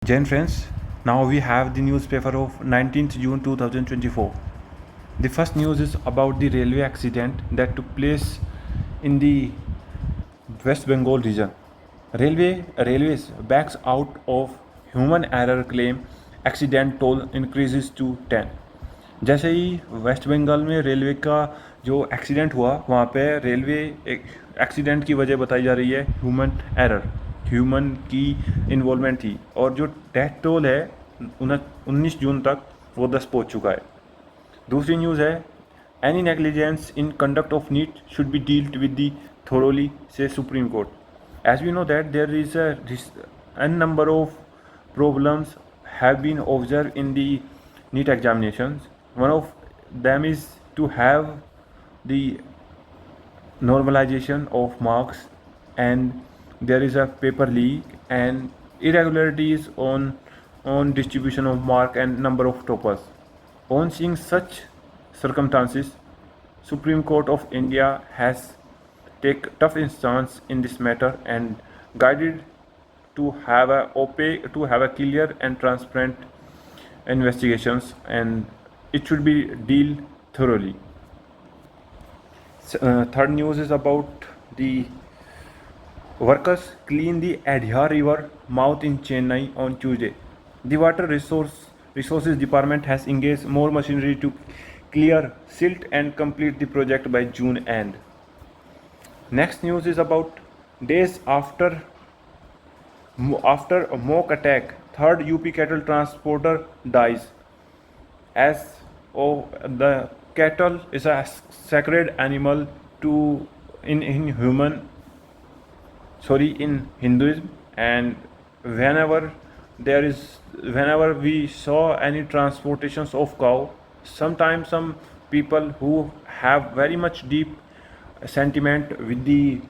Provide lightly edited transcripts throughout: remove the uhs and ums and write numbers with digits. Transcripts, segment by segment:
Jane friends, now we have the newspaper of 19th June 2024. The first news is about the railway accident that took place in the West Bengal region. Railways backs out of human error claim accident toll increases to 10. जैसे ही waste Bengal में railway का जो accident हुआ वहाँ पे railway accident की वजह बताई जा रही है ह्यूमन एरर, ह्यूमन की इन्वॉल्वमेंट थी और जो डेथ टोल है 19 जून तक वो 10 पहुँच चुका है। दूसरी न्यूज़ है any negligence in conduct of NEET should be dealt with the thoroughly, say Supreme Court. As we know that there is a number of problems have been observed in the NEET examinations. One of them is to have the normalization of marks, and there is a paper leak and irregularities on distribution of mark and number of toppers. On seeing such circumstances, Supreme Court of India has take tough stance in this matter and guided to have a clear and transparent investigations, and it should be dealt thoroughly. Third news is about the workers clean the Adhya River mouth in Chennai on Tuesday. The Water Resources Department has engaged more machinery to clear silt and complete the project by June end. Next news is about days after a mock attack, third UP cattle transporter dies. As the cattle is a sacred animal in Hinduism, and whenever we saw any transportations of cow, sometimes some people who have very much deep sentiment with the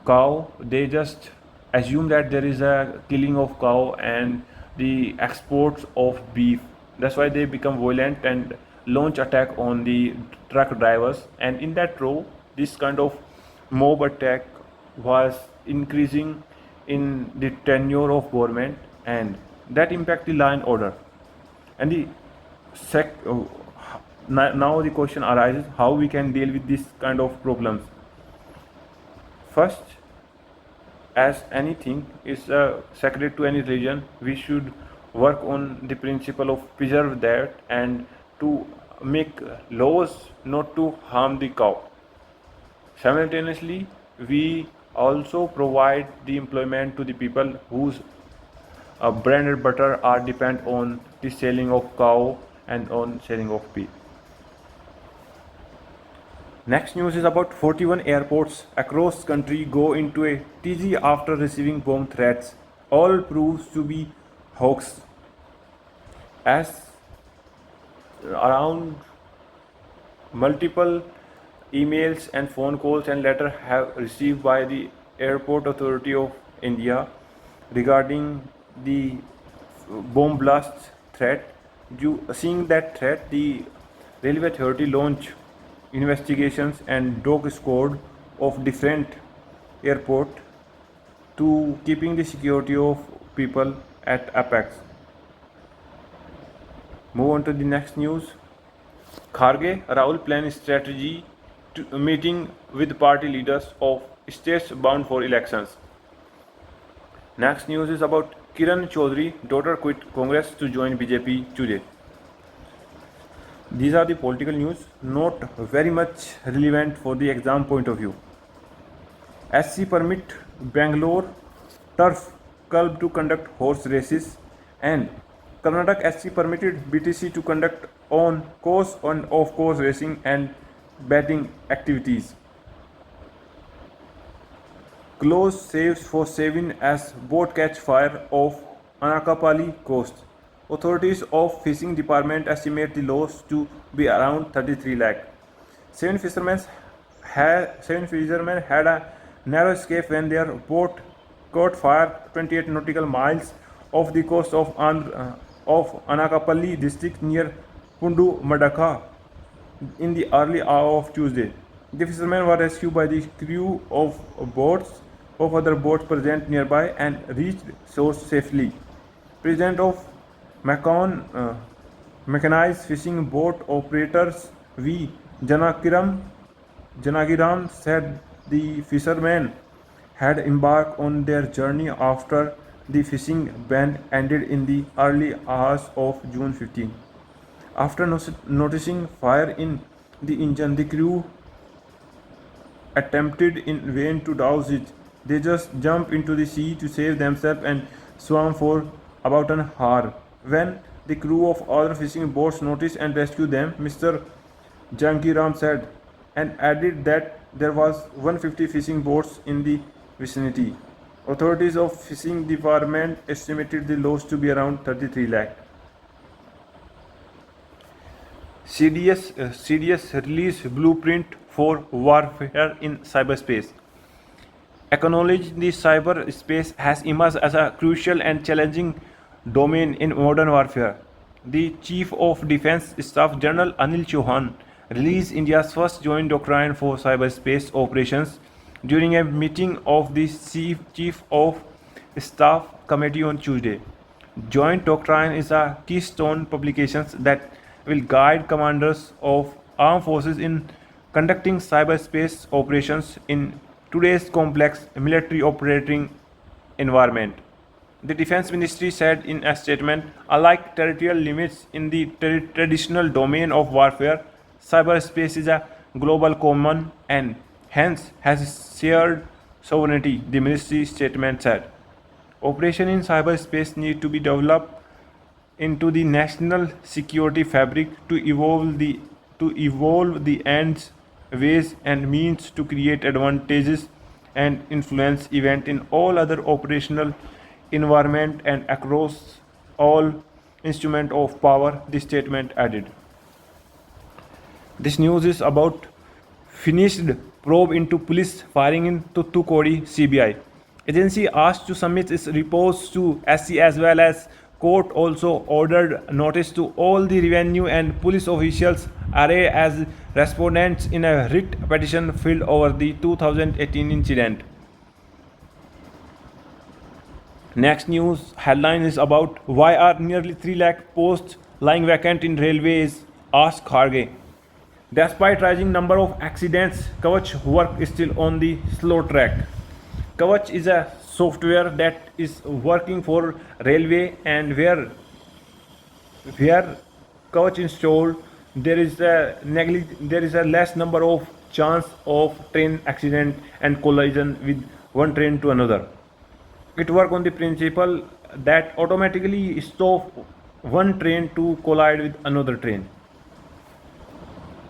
cow, they just assume that there is a killing of cow and the exports of beef. That's why they become violent and launch attack on the truck drivers, and in that row this kind of mob attack was increasing in the tenure of government, and that impact the law and order. And now the question arises how we can deal with this kind of problems. First, as anything is sacred to any religion, we should work on the principle of preserve that and to make laws not to harm the cow. Simultaneously, we also provide the employment to the people whose bread and butter are depend on the selling of cow and on selling of beef. Next news is about 41 airports across country go into a TG after receiving bomb threats. All proves to be hoax. As around multiple emails and phone calls and letters have received by the Airport Authority of India regarding the bomb blast threat. Seeing that threat, the Railway Authority launched investigations and dog squad of different airport to keeping the security of people at apex. Move on to the next news. Kharge Rahul plan strategy to meeting with party leaders of states bound for elections. Next news is about Kiran Chaudhary daughter quit Congress to join BJP today. These are the political news, not very much relevant for the exam point of view. SC permit Bangalore turf club to conduct horse races, and Karnataka SC permitted BTC to conduct on course and off course racing and betting activities. Close saves for saving as boat catch fire off Anakapali coast. Authorities of Fishing Department estimate the loss to be around 33 lakh. Seven fishermen had a narrow escape when their boat caught fire 28 nautical miles off the coast of Anakapalli district near Pundu Madaka in the early hour of Tuesday. The fishermen were rescued by the crew of other boats present nearby and reached shore safely. President of Macon Mechanized Fishing Boat Operators V. Janagiram said the fishermen had embarked on their journey after the fishing ban ended in the early hours of June 15. After noticing fire in the engine, the crew attempted in vain to douse it. They just jumped into the sea to save themselves and swam for about an hour. When the crew of other fishing boats noticed and rescued them, Mr. Jankiram said, and added that there was 150 fishing boats in the vicinity. Authorities of fishing department estimated the loss to be around 33 lakh. CDS released blueprint for warfare in cyberspace. Acknowledged the cyberspace has emerged as a crucial and challenging domain in modern warfare. The Chief of Defense Staff General Anil Chauhan released India's first joint doctrine for cyberspace operations during a meeting of the Chief of Staff Committee on Tuesday. Joint Doctrine is a keystone publication that will guide commanders of armed forces in conducting cyberspace operations in today's complex military operating environment. The Defense Ministry said in a statement, unlike territorial limits in the traditional domain of warfare, cyberspace is a global common and hence has shared sovereignty, the ministry statement said. Operation in cyberspace need to be developed into the national security fabric to evolve the ends, ways and means to create advantages and influence event in all other operational environment and across all instrument of power, the statement added. This news is about finished probe into police firing in Thoothukudi CBI. Agency asked to submit its reports to SC as well as court also ordered notice to all the revenue and police officials array as respondents in a writ petition filed over the 2018 incident. Next news headline is about why are nearly 3 lakh posts lying vacant in railways, asked Kharge. Despite rising number of accidents, Kavach work is still on the slow track. Kavach is a software that is working for railway and where Kavach installed, there is a less number of chance of train accident and collision with one train to another. It works on the principle that automatically stop one train to collide with another train.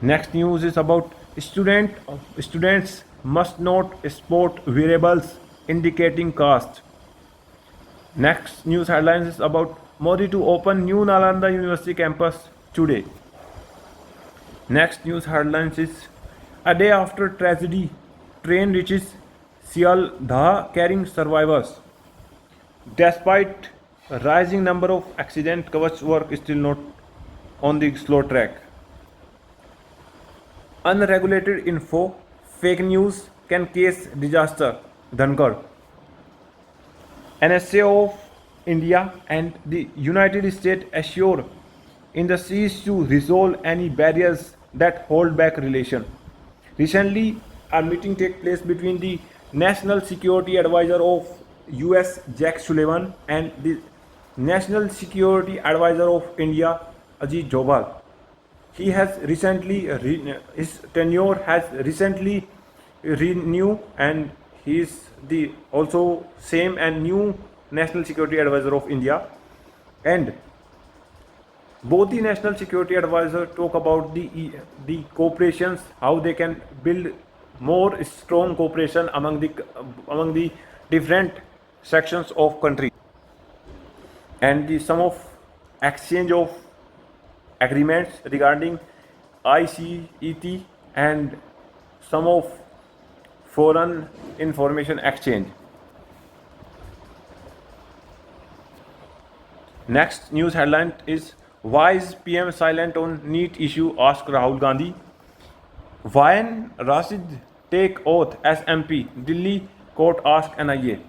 Next news is about students must not sport variables indicating caste. Next news headlines is about Modi to open new Nalanda University campus today. Next news headlines is a day after tragedy, train reaches Sialdah carrying survivors. Despite rising number of accidents, Kavach work is still not on the slow track. Unregulated info, fake news can cause disaster, Dhankar. NSA of India and the United States assure industries to resolve any barriers that hold back relation. Recently, a meeting took place between the National Security Advisor of US Jack Sullivan and the National Security Advisor of India Ajit Doval. He has recently his tenure has recently renewed and he is the also same and new National Security Advisor of India, and both the National Security Advisor talk about the cooperations, how they can build more strong cooperation among the different sections of country, and the some of exchange of agreements regarding ICET and some of foreign information exchange. Next news headline is why is PM silent on NEET issue, asked Rahul Gandhi. When Rashid take oath as MP, Delhi court asked NIA.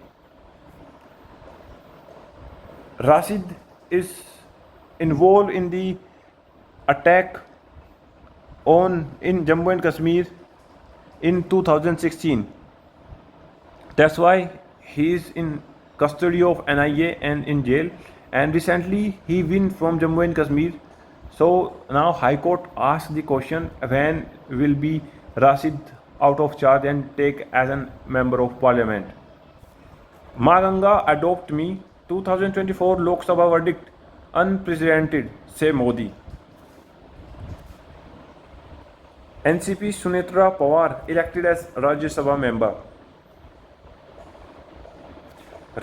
Rashid is involved in the attack on in Jammu and Kashmir in 2016. That's why he is in custody of NIA and in jail. And recently he win from Jammu and Kashmir. So now High Court asked the question when will be Rashid out of charge and take as a member of parliament. Ma Ganga adopt me 2024 Lok Sabha verdict unprecedented, say Modi. NCP Sunetra Pawar elected as Rajya Sabha member.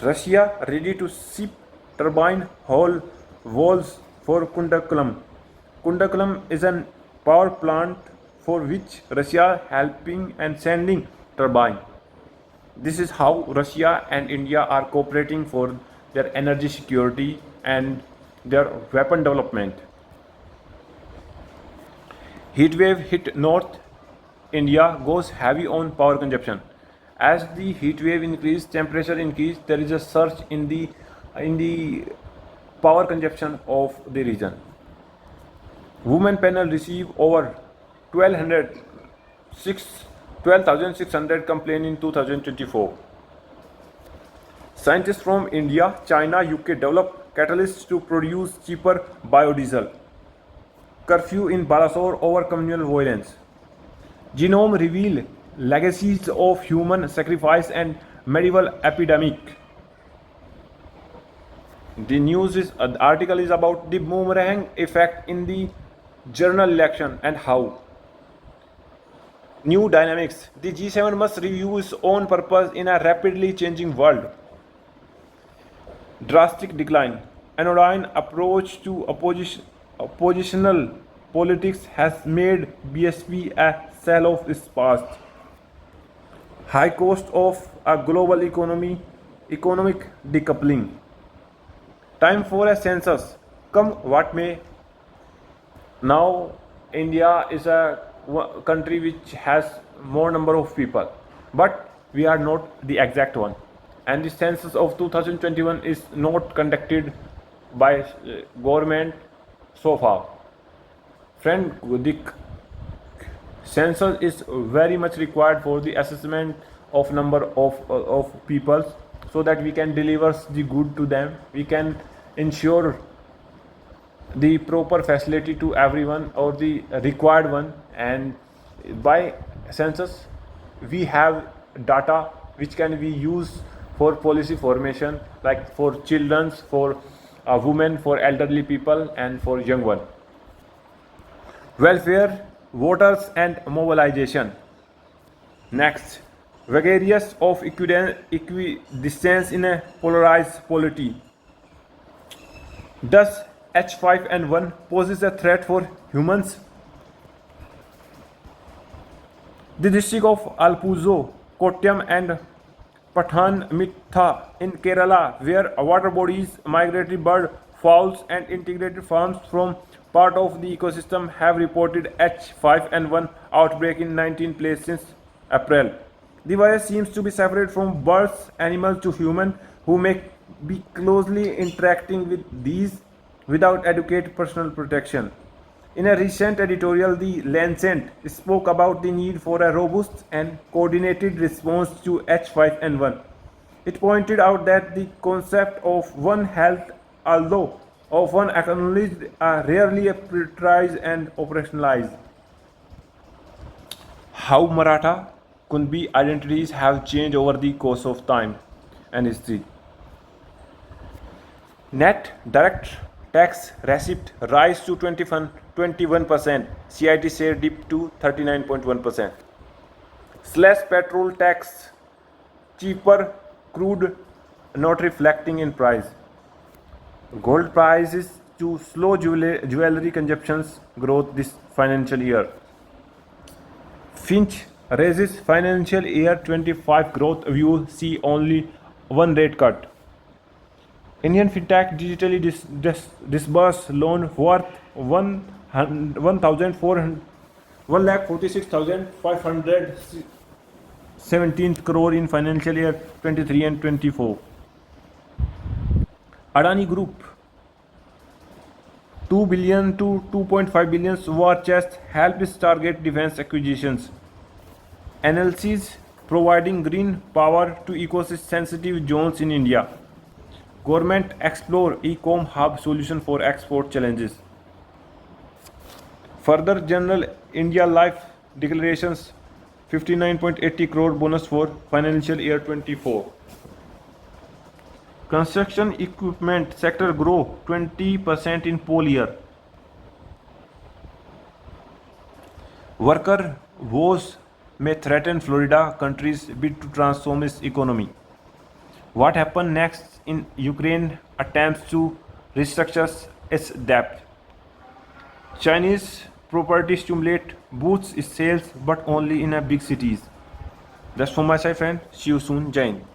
Russia ready to ship turbine hull walls for Kundakulam. Kundakulam is a power plant for which Russia helping and sending turbine. This is how Russia and India are cooperating for their energy security and their weapon development. Heat wave hit North India goes heavy on power consumption. As the heat wave increase, temperature increase, there is a surge in the power consumption of the region. Women panel receive over 12,600 complaints in 2024. Scientists from India, China, UK develop catalysts to produce cheaper biodiesel. Curfew in Balasore over communal violence. Genome reveal legacies of human sacrifice and medieval epidemic. The article is about the boomerang effect in the general election and how. New dynamics. The G7 must review its own purpose in a rapidly changing world. Drastic decline. Anodyne approach to oppositional politics has made BSP a shell of its past. High cost of a global economic decoupling. Time for a census. Come what may. Now India is a country which has more number of people, but we are not the exact one. And the census of 2021 is not conducted by government so far. Friend, the census is very much required for the assessment of number of people, so that we can deliver the good to them. We can ensure the proper facility to everyone or the required one. And by census we have data which can be used for policy formation, like for children, for women, for elderly people, and for young one. Welfare, voters and mobilization. Next, vagaries of equidistance in a polarized polity. Does H5N1 poses a threat for humans? The district of Alpuzo, Kottayam and Pathanamthitta in Kerala, where water bodies, migratory bird, fowls and integrated farms from part of the ecosystem have reported H5N1 outbreak in 19 places since April. The virus seems to be separate from birds, animals to human who may be closely interacting with these without adequate personal protection. In a recent editorial, The Lancet spoke about the need for a robust and coordinated response to H5N1. It pointed out that the concept of One Health, although often acknowledged, are rarely prioritized and operationalized. How Maratha Kunbi identities have changed over the course of time and history. Net direct tax receipt rise to 21%, CIT share dip to 39.1%. Slash petrol tax, cheaper crude not reflecting in price. Gold prices to slow jewelry consumption's growth this financial year. Finch raises financial year 25 growth view, see only one rate cut. Indian fintech digitally disbursed loan worth 1,46,517 crore in financial year 23 and 24. Adani Group 2 billion to 2.5 billion war chest helps target defense acquisitions. NLCs providing green power to ecosystem sensitive zones in India. Government explore e-com hub solution for export challenges. Further General India Life declarations 59.80 crore bonus for financial year 24. Construction equipment sector grow 20% in poll year. Worker woes may threaten Florida country's bid to transform its economy. What happened next in Ukraine attempts to restructure its debt. Chinese property stimulate boosts its sales but only in a big cities. That's from my side, friend. See you soon. Jai Hind.